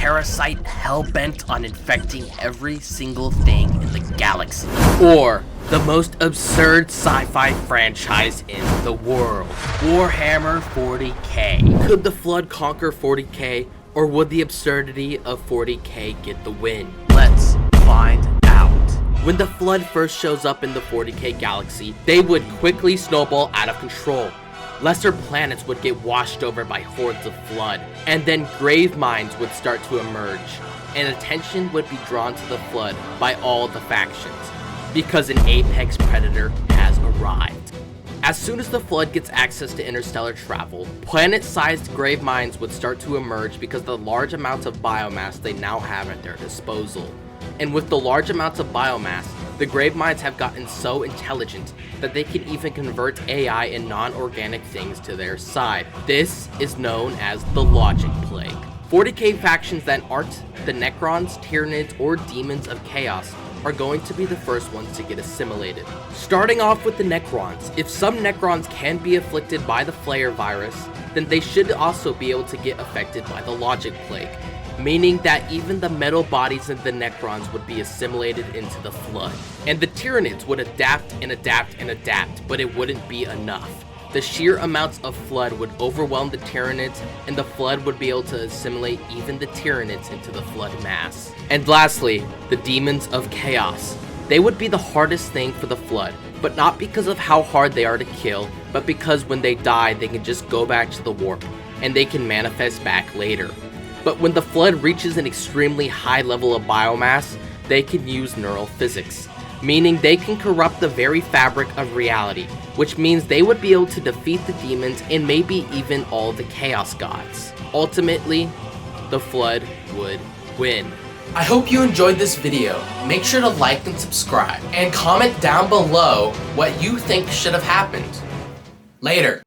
parasite hell-bent on infecting every single thing in the galaxy. Or the most absurd sci-fi franchise in the world, Warhammer 40k. Could the Flood conquer 40k, or would the absurdity of 40k get the win? Let's find out. When the Flood first shows up in the 40k galaxy, they would quickly snowball out of control. Lesser planets would get washed over by hordes of Flood, and then grave mines would start to emerge, and attention would be drawn to the Flood by all the factions, because an apex predator has arrived. As soon as the Flood gets access to interstellar travel, planet-sized grave mines would start to emerge because of the large amounts of biomass they now have at their disposal. And with the large amounts of biomass, the grave mines have gotten so intelligent that they can even convert AI and non-organic things to their side. This is known as the Logic Plague. 40k factions that aren't the Necrons, Tyranids, or Demons of Chaos are going to be the first ones to get assimilated. Starting off with the Necrons, if some Necrons can be afflicted by the Flare virus, then they should also be able to get affected by the Logic Plague, meaning that even the metal bodies of the Necrons would be assimilated into the Flood. And the Tyranids would adapt and adapt and adapt, but it wouldn't be enough. The sheer amounts of Flood would overwhelm the Tyranids, and the Flood would be able to assimilate even the Tyranids into the Flood mass. And lastly, the Demons of Chaos. They would be the hardest thing for the Flood, but not because of how hard they are to kill, but because when they die, they can just go back to the warp, and they can manifest back later. But when the Flood reaches an extremely high level of biomass, they can use neural physics, meaning they can corrupt the very fabric of reality, which means they would be able to defeat the demons and maybe even all the Chaos Gods. Ultimately, the Flood would win. I hope you enjoyed this video. Make sure to like and subscribe, and comment down below what you think should have happened. Later.